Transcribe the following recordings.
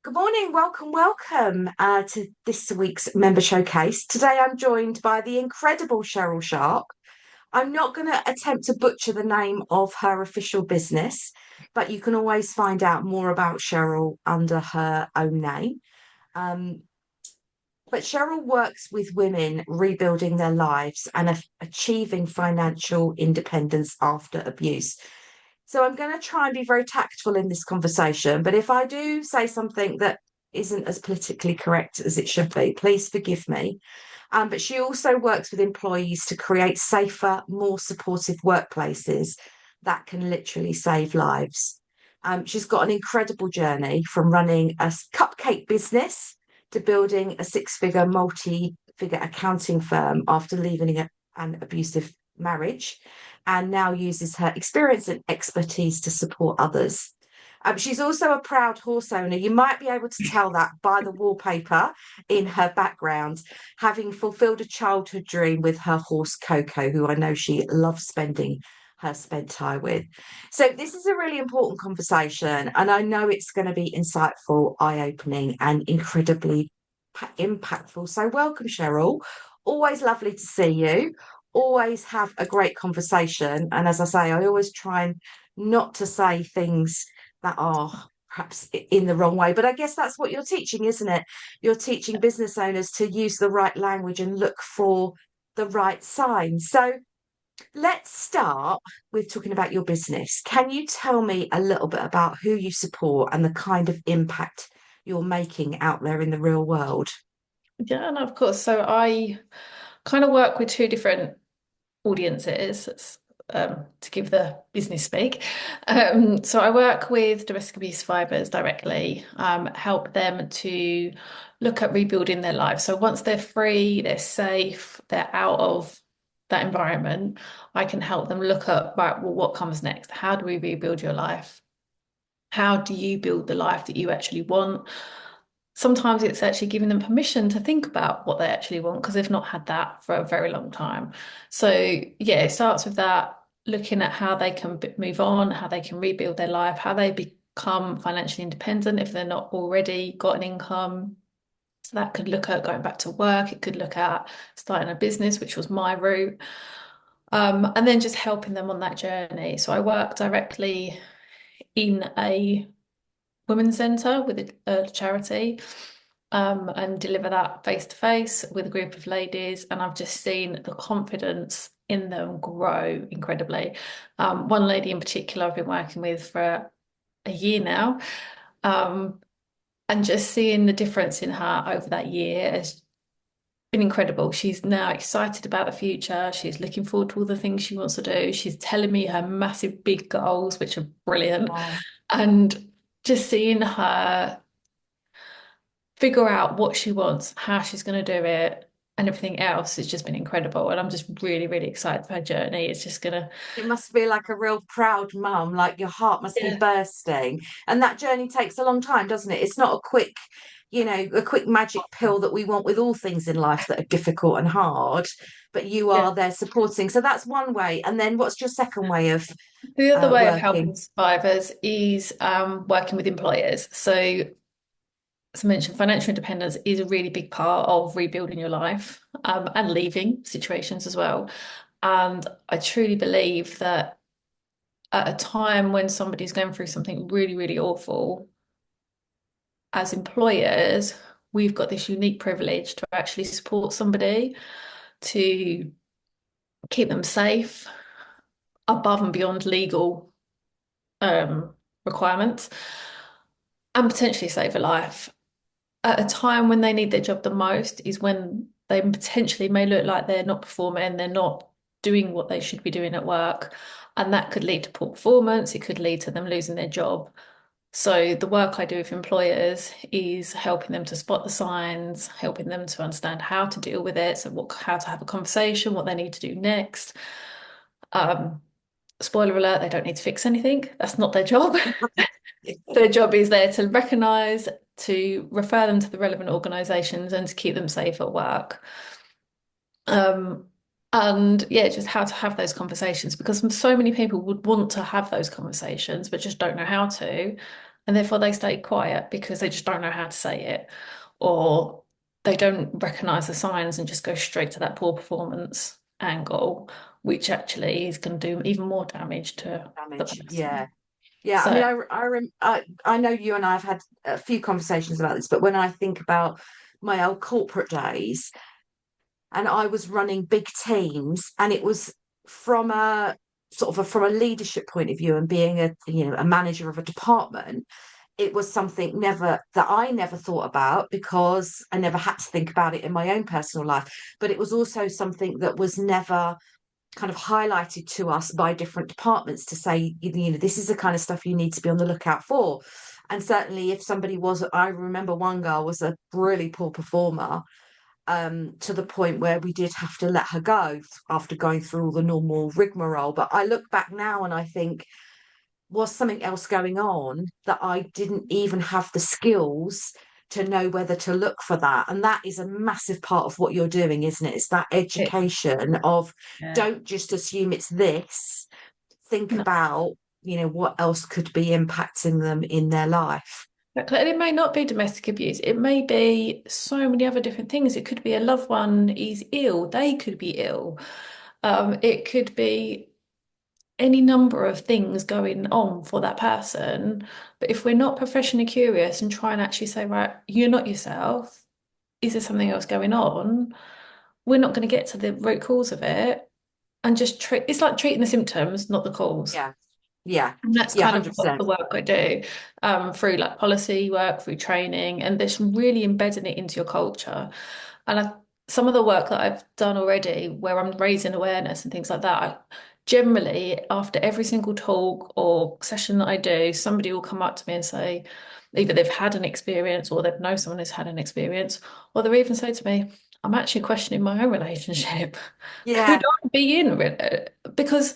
Good morning, welcome to this week's Member Showcase. Today I'm joined by the incredible Cheryl Sharp. I'm not going to attempt to butcher the name of her official business, but you can always find out more about Cheryl under her own name. Um, but Cheryl works with women rebuilding their lives and achieving financial independence after abuse. So I'm going to try and be very tactful in this conversation, but if I do say something that isn't as politically correct as it should be, please forgive me. But she also works with employees to create safer, more supportive workplaces that can literally save lives. She's got an incredible journey from running a cupcake business to building a six-figure, multi-figure accounting firm after leaving an abusive marriage, and now uses her experience and expertise to support others. She's also a proud horse owner. You might be able to tell that by the wallpaper in her background, having fulfilled a childhood dream with her horse Coco, who I know she loves spending her spent time with. So this is a really important conversation, and I know it's going to be insightful, eye-opening, and incredibly impactful. So welcome, Cheryl. Always lovely to see you. Always have a great conversation. And as I say, I always try and not to say things that are perhaps in the wrong way. But I guess that's what you're teaching, isn't it? You're teaching business owners to use the right language and look for the right signs. So let's start with talking about your business. Can you tell me a little bit about who you support and the kind of impact you're making out there in the real world? Yeah, and of course. So I kind of work with two different audiences, to give the business speak. So I work with domestic abuse survivors directly, help them to look at rebuilding their lives. So once they're free, they're safe, they're out of that environment, I can help them look at, right, well, what comes next? How do we rebuild your life? How do you build the life that you actually want? Sometimes it's actually giving them permission to think about what they actually want because they've not had that for a very long time. So, yeah, it starts with that, looking at how they can move on, how they can rebuild their life, how they become financially independent if they're not already got an income. So that could look at going back to work, it could look at starting a business, which was my route. And then just helping them on that journey. So I work directly in a women's centre with a charity, and deliver that face to face with a group of ladies. And I've just seen the confidence in them grow incredibly. One lady in particular I've been working with for a year now, um, and just seeing the difference in her over that year has been incredible. She's now excited about the future. She's looking forward to all the things she wants to do. She's telling me her massive big goals, which are brilliant. Wow. And just seeing her figure out what she wants, how she's going to do it, and everything else has just been incredible. And I'm just really, really excited for her journey. It's just gonna, It must be like a real proud mum, like your heart must be yeah, bursting. And that journey takes a long time, doesn't it? It's not a quick, a quick magic pill that we want with all things in life that are difficult and hard, but you yeah. are there supporting. So that's one way. And then what's your second way of The other way of working? helping survivors is working with employers. So, as I mentioned, financial independence is a really big part of rebuilding your life, and leaving situations as well. And I truly believe that at a time when somebody's going through something really, really awful, as employers, we've got this unique privilege to actually support somebody, to keep them safe above and beyond legal requirements, and potentially save a life. At a time when they need their job the most is when they potentially may look like they're not performing, they're not doing what they should be doing at work. And that could lead to poor performance, it could lead to them losing their job. So the work I do with employers is helping them to spot the signs, helping them to understand how to deal with it, so how to have a conversation, what they need to do next. Um, Spoiler alert, they don't need to fix anything. That's not their job. Their job is there to recognise, to refer them to the relevant organisations, and to keep them safe at work. Um, and yeah, just how to have those conversations because so many people would want to have those conversations but just don't know how to. and therefore they stay quiet because they just don't know how to say it, or they don't recognize the signs and just go straight to that poor performance angle, which actually is going to do even more damage to the Damage. Yeah. person. Yeah, I mean, So I know you and I have had a few conversations about this, but when I think about my old corporate days, and I was running big teams, and it was from a from a leadership point of view, and being a manager of a department, it was something never that I never thought about because I never had to think about it in my own personal life. But it was also something that was never kind of highlighted to us by different departments to say, this is the kind of stuff you need to be on the lookout for. And certainly if somebody was, I remember one girl was a really poor performer, to the point where we did have to let her go after going through all the normal rigmarole. But I look back now and I think, was something else going on that I didn't even have the skills to know whether to look for that? And that is a massive part of what you're doing, isn't it? It's that it, education of, yeah. don't just assume it's this, think No. about, what else could be impacting them in their life. Exactly. And it may not be domestic abuse. It may be so many other different things. It could be a loved one is ill. They could be ill. It could be any number of things going on for that person. But if we're not professionally curious and try and actually say, right, you're not yourself, is there something else going on? We're not going to get to the root cause of it and just treat it's like treating the symptoms, not the cause. Yeah, yeah, And that's yeah, kind of what 100%. the work I do, through like policy work, through training, and this really embedding it into your culture. And some of the work that I've done already, where I'm raising awareness and things like that, generally after every single talk or session that I do, somebody will come up to me and say, either they've had an experience or they've know someone who's had an experience, or they'll even say to me, I'm actually questioning my own relationship. Could Yeah, I be in it? Because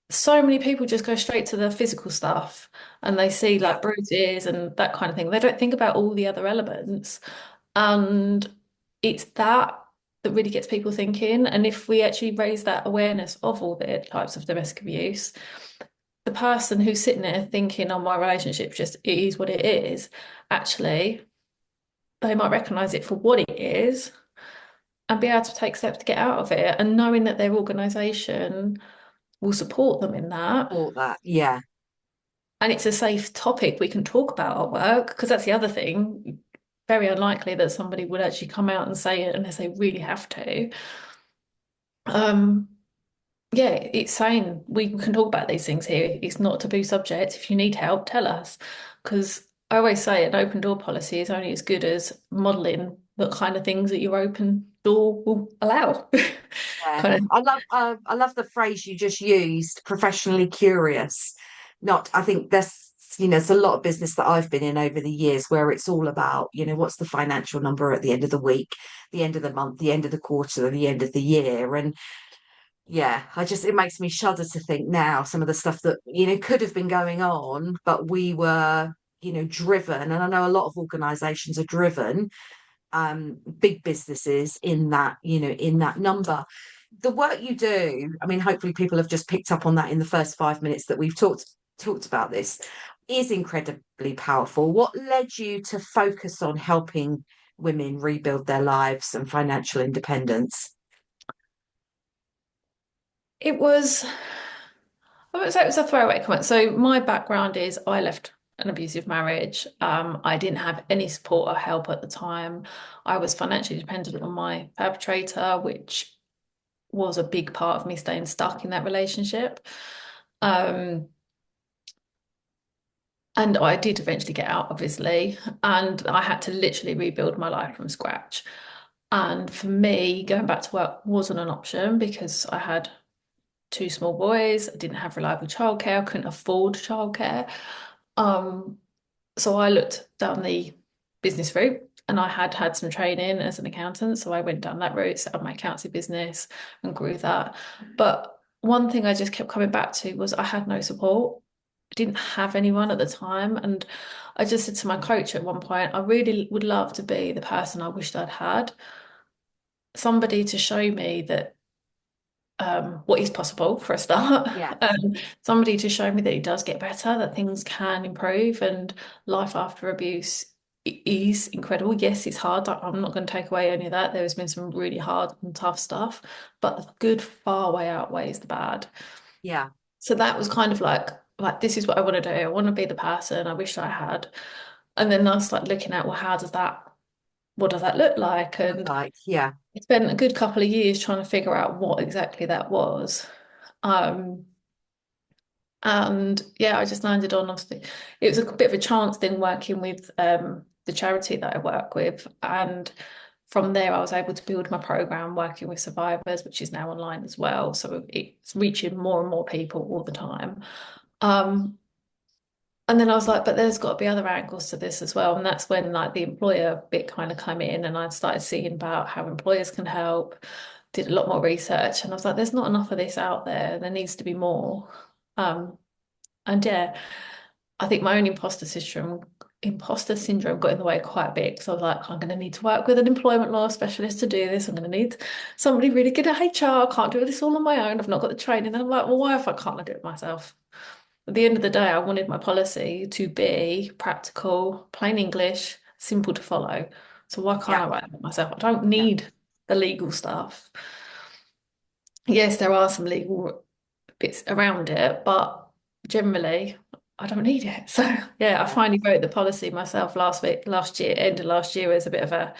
so many people just go straight to the physical stuff and they see yeah, like bruises and that kind of thing. They don't think about all the other elements. And it's that that really gets people thinking. And if we actually raise that awareness of all the types of domestic abuse, the person who's sitting there thinking, oh, my relationship just it is what it is, actually, they might recognize it for what it is and be able to take steps to get out of it. And knowing that their organization will support them in that. all that. Yeah, And it's a safe topic we can talk about at work, because that's the other thing. Very unlikely that somebody would actually come out and say it unless they really have to. Um, yeah, it's saying we can talk about these things here. It's not a taboo subject. If you need help, tell us. Because I always say an open door policy is only as good as modelling the kind of things that your open door will allow. yeah. Kind of, I love the phrase you just used, professionally curious. Not, I think that's, it's a lot of business that I've been in over the years where it's all about, what's the financial number at the end of the week, the end of the month, the end of the quarter, the end of the year. And yeah, it makes me shudder to think now some of the stuff that, could have been going on, but we were, driven. And I know a lot of organizations are driven, big businesses in that number. The work you do, I mean, hopefully people have just picked up on that in the first 5 minutes that we've talked about this, is incredibly powerful. What led you to focus on helping women rebuild their lives and financial independence? it was. I would say it was a throwaway comment. So my background is I left an abusive marriage. I didn't have any support or help at the time. I was financially dependent on my perpetrator, which was a big part of me staying stuck in that relationship. Um, and I did eventually get out, obviously, and I had to literally rebuild my life from scratch. And for me, going back to work wasn't an option because I had two small boys. I didn't have reliable childcare. I couldn't afford childcare. Um, so I looked down the business route and I had had some training as an accountant. So I went down that route, set up my accountancy business and grew that. But one thing I just kept coming back to was I had no support. I didn't have anyone at the time. And I just said to my coach at one point, I really would love to be the person I wished I'd had. Somebody to show me that what is possible for a start. Yeah. Somebody to show me that it does get better, that things can improve, and life after abuse is incredible. Yes, it's hard. I'm not going to take away any of that. There has been some really hard and tough stuff, but the good far way outweighs the bad. Yeah. So that was kind of like this is what I want to do. I want to be the person I wish I had. And then I was like looking at, well, what does that look like? Look And like, yeah. I spent a good couple of years trying to figure out what exactly that was. Um, and yeah, I just landed on obviously it was a bit of a chance thing working with the charity that I work with. And from there I was able to build my program working with survivors, which is now online as well. So it's reaching more and more people all the time. Um, and then I was like, but there's got to be other angles to this as well. And that's when like the employer bit kind of come in and I started seeing about how employers can help, did a lot more research, and I was like, there's not enough of this out there. There needs to be more. Um, and yeah, I think my own imposter syndrome got in the way quite a bit because I was like, I'm going to need to work with an employment law specialist to do this. I'm going to need somebody really good at HR. I can't do this all on my own. I've not got the training. And I'm like, well, why if I can't I do it myself? At the end of the day, I wanted my policy to be practical, plain English, simple to follow. So why can't Yeah. I write it myself? I don't Yeah. need the legal stuff. Yes, there are some legal bits around it, but generally I don't need it. So yeah, I Yeah. finally wrote the policy myself last year, end of last year as a bit of a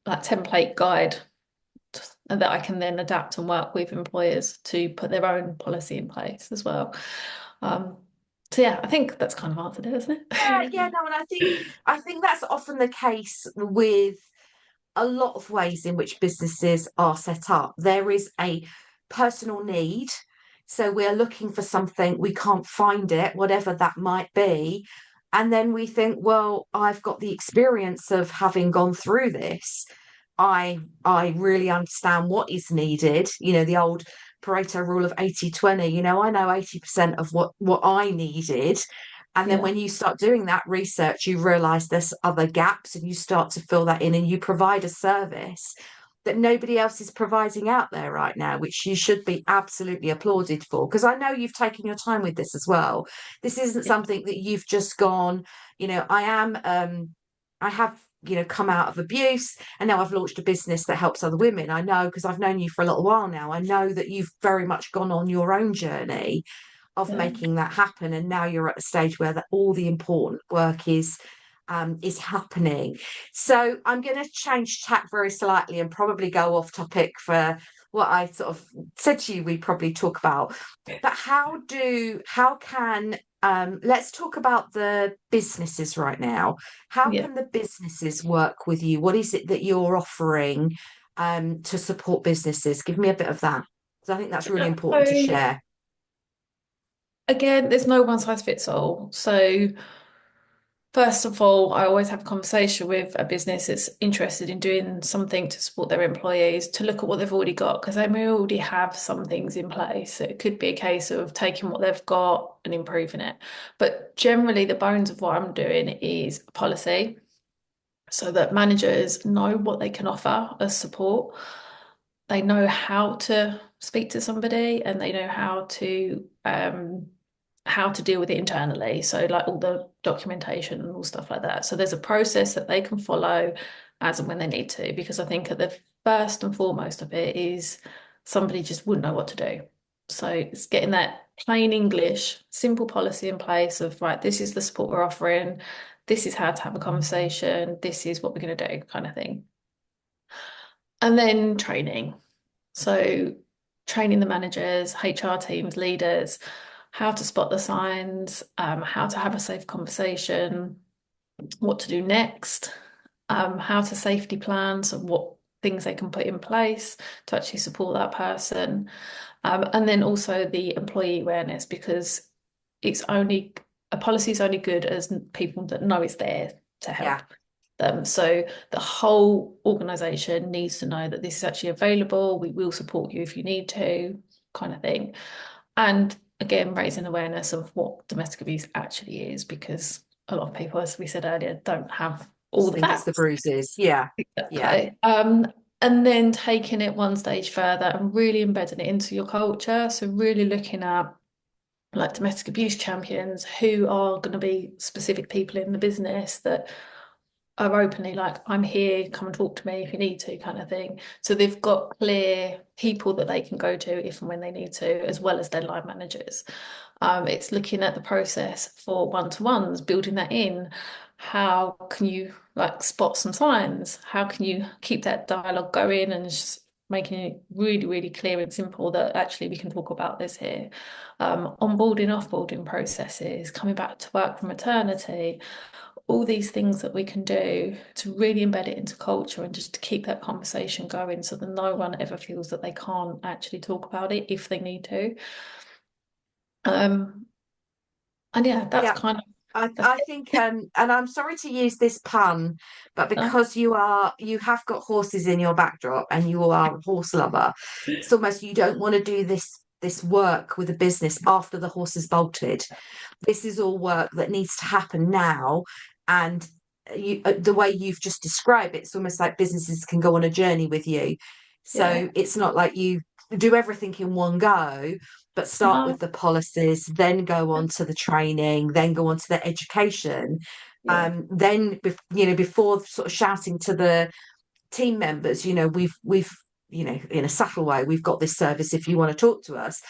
like template guide and that I can then adapt and work with employers to put their own policy in place as well. Um, so yeah, I think that's kind of answered it, isn't Yeah, yeah, it? no, and I think that's often the case with a lot of ways in which businesses are set up. There is a personal need. So we're looking for something, we can't find it, whatever that might be. And then we think, well, I've got the experience of having gone through this. I really understand what is needed. The old Pareto rule of 80/20. I know 80% of what I needed. And then Yeah. when you start doing that research, you realize there's other gaps and you start to fill that in and you provide a service that nobody else is providing out there right now, which you should be absolutely applauded for. Because I know you've taken your time with this as well. This isn't Yeah. something that you've just gone, I have, come out of abuse and now I've launched a business that helps other women. I know because I've known you for a little while now. I know that you've very much gone on your own journey of Yeah. making that happen. And now you're at a stage where all the important work is happening. So I'm going to change tack very slightly and probably go off topic for what I sort of said to you we probably talk about. But how can let's talk about the businesses right now. How Yeah. can the businesses work with you? What is it that you're offering to support businesses? Give me a bit of that. So I think that's really important to So share. again, there's no one size fits all. So first of all, I always have a conversation with a business that's interested in doing something to support their employees to look at what they've already got because they may already have some things in place. So it could be a case of taking what they've got and improving it. But generally, the bones of what I'm doing is policy so that managers know what they can offer as support. They know how to speak to somebody and they know how to deal with it internally. So like all the documentation and all stuff like that. So there's a process that they can follow as and when they need to, because I think at the first and foremost of it is somebody just wouldn't know what to do. So it's getting that plain English, simple policy in place of, right, this is the support we're offering, this is how to have a conversation, this is what we're going to do, kind of thing. And then training. So training the managers, HR teams, leaders, how to spot the signs, how to have a safe conversation, what to do next, how to safety plan, so what things they can put in place to actually support that person. And then also the employee awareness, because a policy is only good as people that know it's there to Yeah. help them. So the whole organisation needs to know that this is actually available. We will support you if you need to, kind of thing. And again, raising awareness of what domestic abuse actually is, because a lot of people, as we said earlier, don't have all Just the think it's the facts. bruises. Yeah. Yeah. Exactly. And then taking it one stage further and really embedding it into your culture. So really looking at like domestic abuse champions who are going to be specific people in the business that are openly like, I'm here, come and talk to me if you need to, kind of thing. So they've got clear people that they can go to if and when they need to, as well as their line managers. It's looking at the process for one-to-ones, building that in. How can you like spot some signs? How can you keep that dialogue going and just making it really, really clear and simple that actually we can talk about this here. Onboarding, offboarding processes, coming back to work from maternity, all these things that we can do to really embed it into culture and just to keep that conversation going so that no one ever feels that they can't actually talk about it if they need to. Um, and yeah, that's Yeah. kind of that's I think, and I'm sorry to use this pun, but it. because you have got horses in your backdrop and you are a horse lover, it's almost you don't want to do this work with a business after the horse has bolted. This is all work that needs to happen now, and the way you've just described it, it's almost like businesses can go on a journey with you. Yeah. So it's not like you do everything in one go, but start No. with the policies, then go on to the training, then go on to the education. Yeah. Then, before sort of shouting to the team members, we've, in a subtle way, we've got this service if you want to talk to us.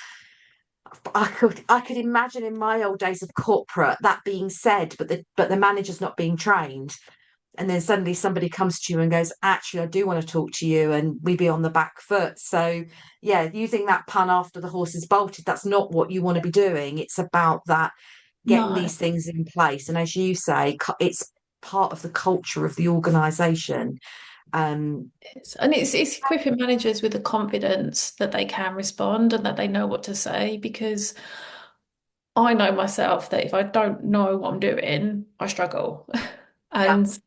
I could imagine in my old days of corporate that being said, but the manager's not being trained. And then suddenly somebody comes to you and goes, actually, I do want to talk to you, and we be on the back foot. So yeah, using that pun after the horse is bolted, that's not what you want to be doing. It's about that getting No. these things in place. And as you say, it's part of the culture of the organization. Um, And it's equipping managers with the confidence that they can respond and that they know what to say because I know myself that if I don't know what I'm doing, I struggle. yeah, And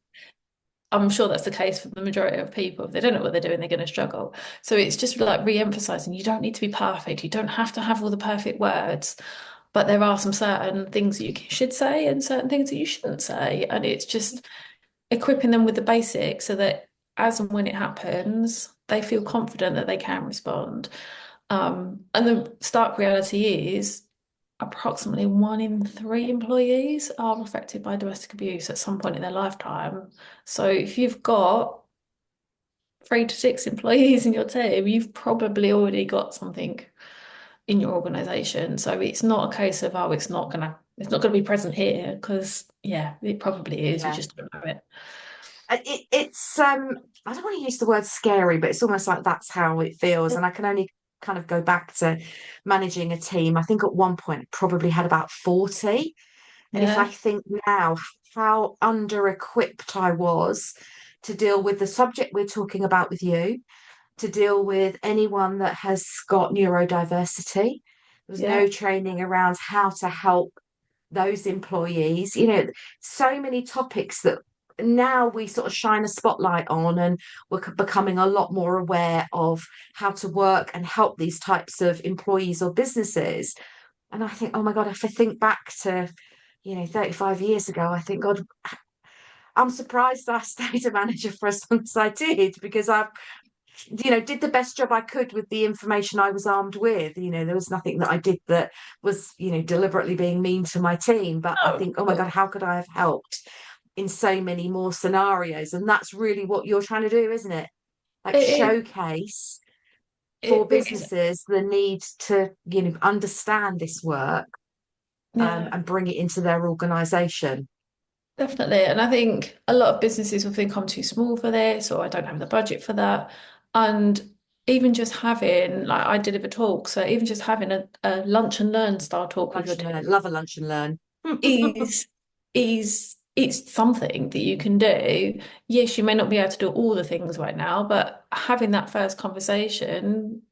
I'm sure that's the case for the majority of people. If they don't know what they're doing, they're going to struggle. So it's just like re-emphasizing you don't need to be perfect. You don't have to have all the perfect words, but there are some certain things that you should say and certain things that you shouldn't say. And it's just equipping them with the basics so that as and when it happens, they feel confident that they can respond. And the stark reality is approximately 1 in 3 employees are affected by domestic abuse at some point in their lifetime. So if you've got 3 to 6 employees in your team, you've probably already got something in your organization. So it's not a case of, oh, it's not gonna be present here because yeah, it probably is. We yeah. just don't know it. It's I don't want to use the word scary, but it's almost like that's how it feels. And I can only kind of go back to managing a team. I think at one point probably had about 40. And if I Yeah. think now how under-equipped I was to deal with the subject we're talking about with you, to deal with anyone that has got neurodiversity. There was no Yeah. training around how to help those employees. So many topics that now we sort of shine a spotlight on, and we're becoming a lot more aware of how to work and help these types of employees or businesses. And I think, oh my God, if I think back to, 35 years ago, I think, God, I'm surprised I stayed a manager for as long as I did, because I've did the best job I could with the information I was armed with. There was nothing that I did that was, deliberately being mean to my team. But I Oh, think, oh my God, cool. how could I have helped in so many more scenarios? And that's really what you're trying to do, isn't it? Like It, showcase for it is, businesses the need to, understand this work, yeah, and bring it into their organization. definitely. And I think a lot of businesses will think I'm too small for this or I don't have the budget for that. And even just having, like, I deliver talks, so even just having a lunch and learn style talk with your Lunch and learn, team love a lunch and learn. is is it's something that you can do. Yes, you may not be able to do all the things right now, but having that first conversation,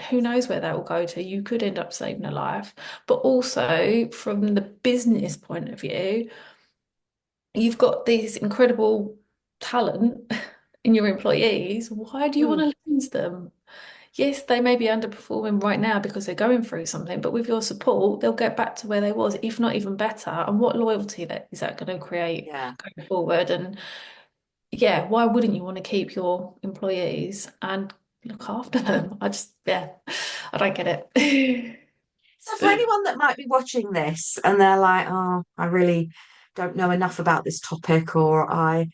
who knows where that will go to? You could end up saving a life. But also from the business point of view, you've got this incredible talent in your employees. Why do you want Mm, to lose them? Yes, they may be underperforming right now because they're going through something, but with your support, they'll get back to where they was, if not even better. And what loyalty that is that going to create yeah. going forward? And yeah, why wouldn't you want to keep your employees and look after them? Yeah, I don't get it. So for anyone that might be watching this and they're like, oh, I really don't know enough about this topic, or I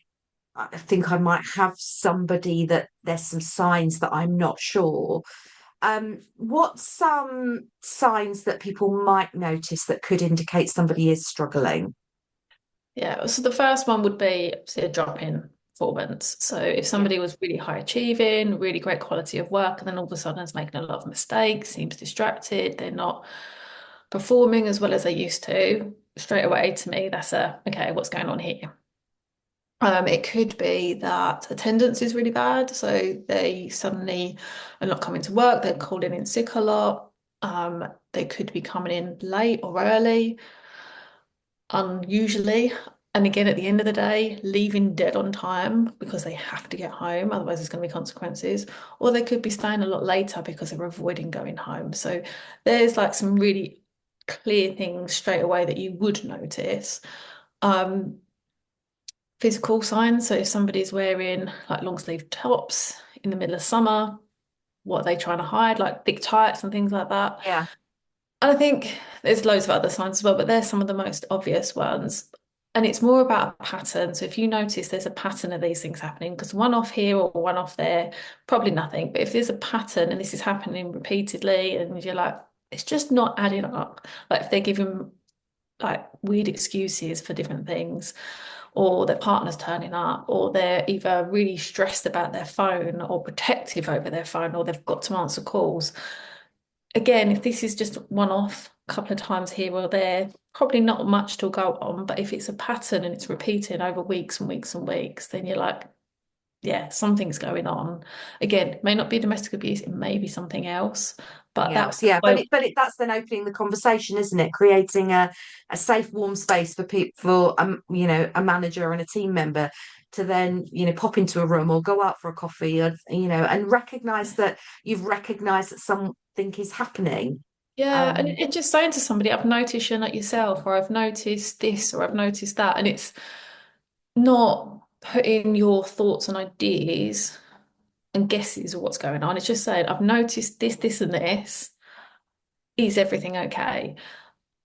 think I might have somebody that there's some signs that I'm not sure. What's some signs that people might notice that could indicate somebody is struggling? Yeah, so the first one would be obviously a drop in performance. So if Yeah. somebody was really high achieving, really great quality of work, and then all of a sudden is making a lot of mistakes, seems distracted, they're not performing as well as they used to, straight away to me, that's okay, what's going on here? It could be that attendance is really bad, so they suddenly are not coming to work, they're calling in sick a lot. They could be coming in late or early, unusually. And again, at the end of the day, leaving dead on time because they have to get home, otherwise there's going to be consequences. Or they could be staying a lot later because they're avoiding going home. So there's like some really clear things straight away that you would notice. Um, Physical signs. So if somebody's wearing like long sleeve tops in the middle of summer, what are they trying to hide? Like thick tights and things like that. Yeah. And I think there's loads of other signs as well, but they're some of the most obvious ones. And it's more about a pattern. So if you notice there's a pattern of these things happening, because one off here or one off there, probably nothing. But if there's a pattern and this is happening repeatedly and you're like, it's just not adding up. Like if they're giving like weird excuses for different things, or their partner's turning up, or they're either really stressed about their phone or protective over their phone, or they've got to answer calls. Again, if this is just one off, a couple of times here or there, probably not much to go on. But if it's a pattern and it's repeating over weeks and weeks and weeks, then you're like, yeah, something's going on. Again, it may not be domestic abuse, it may be something else, but Something that's else, the yeah, but way. it that's then opening the conversation, isn't it? Creating a safe, warm space for people, for a manager and a team member to then pop into a room or go out for a coffee, or and recognize that you've recognized that something is happening. Yeah, and Um, it's just saying to somebody, I've noticed you're not yourself, or I've noticed this, or I've noticed that. And it's not putting your thoughts and ideas and guesses of what's going on. It's just saying, I've noticed this, this, and this. Is everything okay?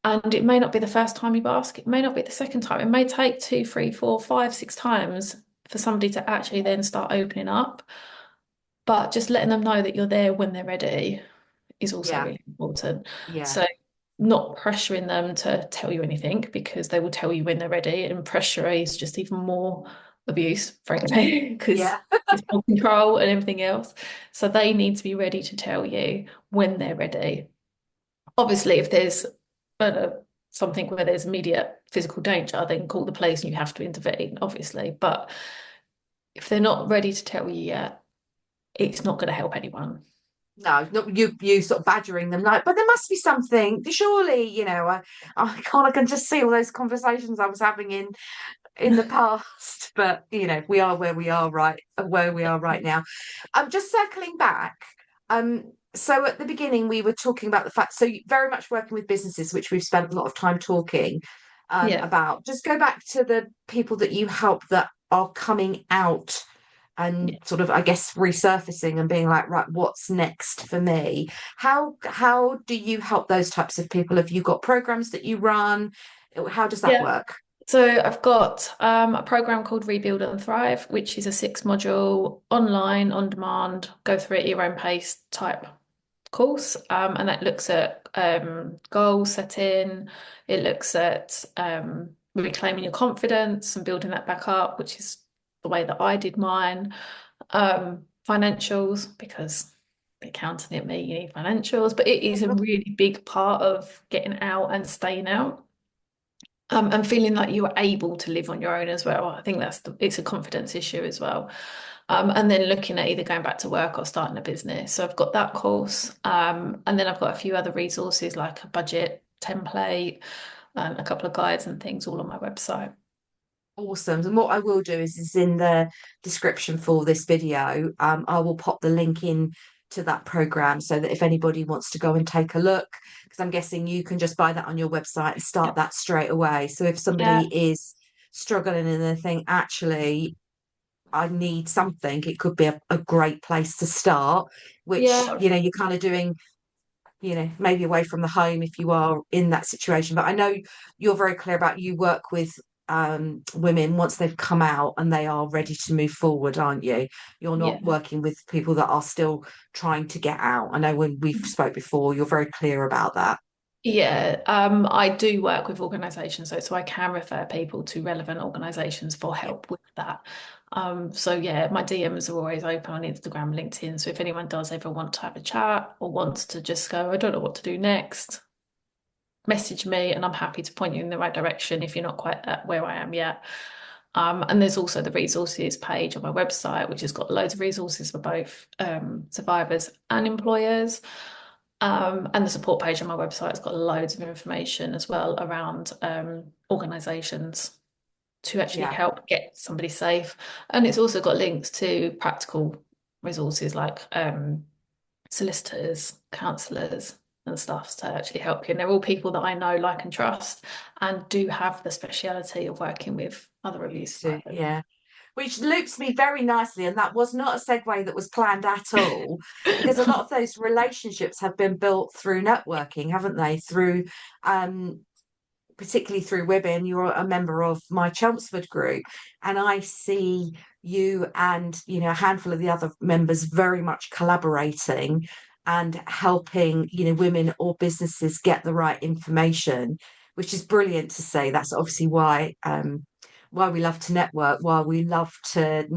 And it may not be the first time you've asked, it may not be the second time. It may take two, three, four, five, six times for somebody to actually then start opening up. But just letting them know that you're there when they're ready is also yeah, really important. yeah, So not pressuring them to tell you anything because they will tell you when they're ready, and pressure is just even more abuse, frankly, because yeah, it's more control and everything else. So they need to be ready to tell you when they're ready. Obviously, if there's uh, something where there's immediate physical danger, then call the police and you have to intervene, obviously. But if they're not ready to tell you yet, it's not going to help anyone. no, not you sort of badgering them like, but there must be something. Surely, I can just see all those conversations I was having in the past, but we are where we are right now. I'm just circling back. So at the beginning we were talking about the fact, so very much working with businesses, which we've spent a lot of time talking Yeah. about. Just go back to the people that you help that are coming out and Yeah. sort of, I guess, resurfacing and being like, right, what's next for me? How do you help those types of people? Have you got programs that you run? How does that Yeah. work? So I've got a program called Rebuild and Thrive, which is a 6 module online, on demand, go through it at your own pace type course. And that looks at goal setting, it looks at reclaiming your confidence and building that back up, which is the way that I did mine. Financials, because the accountant at me, you need financials, but it is a really big part of getting out and staying out. And feeling like you are able to live on your own as well. I think it's a confidence issue as well. And then looking at either going back to work or starting a business. So I've got that course. And then I've got a few other resources like a budget template and a couple of guides and things all on my website. Awesome. And what I will do is in the description for this video, I will pop the link in to that program so that if anybody wants to go and take a look, because I'm guessing you can just buy that on your website and Yeah. start that straight away. So if Yeah. somebody is struggling and they think, actually, I need something, it could be a great place to start, which, Yeah, you're kind of doing, maybe away from the home if you are in that situation. But I know you're very clear about you work with women once they've come out and they are ready to move forward, aren't you? You're not yeah. working with people that are still trying to get out. I know when we've spoke before, you're very clear about that. Yeah, I do work with organisations, so I can refer people to relevant organisations for Yeah. help with that. So yeah, my DMs are always open on Instagram, LinkedIn. So if anyone does ever want to have a chat or wants to just go, I don't know what to do next, message me and I'm happy to point you in the right direction if you're not quite at where I am yet. And there's also the resources page on my website, which has got loads of resources for both survivors and employers. And the support page on my website has got loads of information as well around organisations to actually Yeah. help get somebody safe. And it's also got links to practical resources like solicitors, counsellors, and stuff to actually help you. And they're all people that I know, like, and trust, and do have the speciality of working with other abuse survivors. Yeah. Which loops me very nicely. And that was not a segue that was planned at all, because a lot of those relationships have been built through networking, haven't they? Through, particularly through WiBN, you're a member of my Chelmsford group, and I see you and a handful of the other members very much collaborating and helping women or businesses get the right information, which is brilliant to see. That's obviously why we love to network, why we love to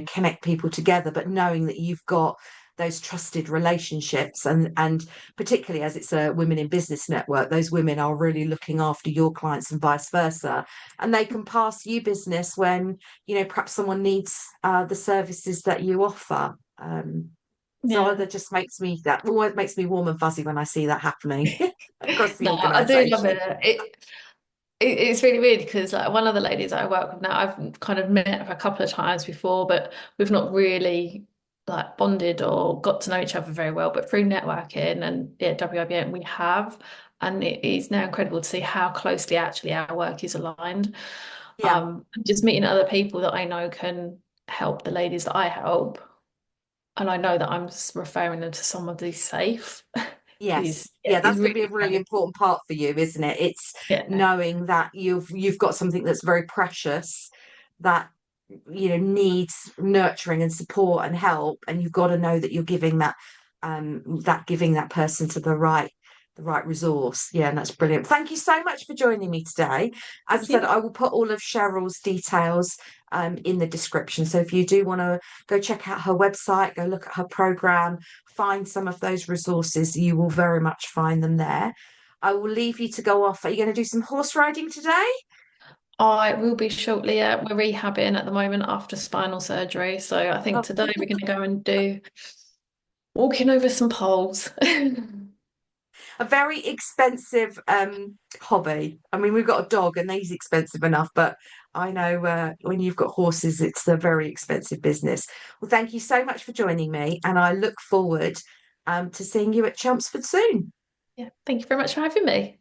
connect people together, but knowing that you've got those trusted relationships, and particularly as it's a women in business network, those women are really looking after your clients and vice versa, and they can pass you business when perhaps someone needs the services that you offer. So Yeah. that just makes me warm and fuzzy when I see that happening across the No, I do love organization. it. It's really weird because like one of the ladies that I work with now, I've kind of met her a couple of times before, but we've not really like bonded or got to know each other very well. But through networking and yeah, WIBN we have, and it is now incredible to see how closely actually our work is aligned. Yeah. Just meeting other people that I know can help the ladies that I help, and I know that I'm just referring them to someone who's safe is Yes. yeah, Yeah, is that's going to be a really really great. important part for you, isn't it? It's Yeah, knowing that you've got something that's very precious that needs nurturing and support and help, and you've got to know that you're giving that person to the right resource. Yeah, and that's brilliant. Thank you so much for joining me today. As I thank said, you. I will put all of Cheryl's details in the description. So if you do want to go check out her website, go look at her program, find some of those resources, you will very much find them there. I will leave you to go off. Are you going to do some horse riding today? I will be shortly. We're rehabbing at the moment after spinal surgery. So I think Oh, today we're going to go and do walking over some poles. a very expensive hobby. I mean, we've got a dog and he's expensive enough, but I know when you've got horses, it's a very expensive business. Well, thank you so much for joining me, and I look forward to seeing you at Chelmsford soon. Yeah, thank you very much for having me.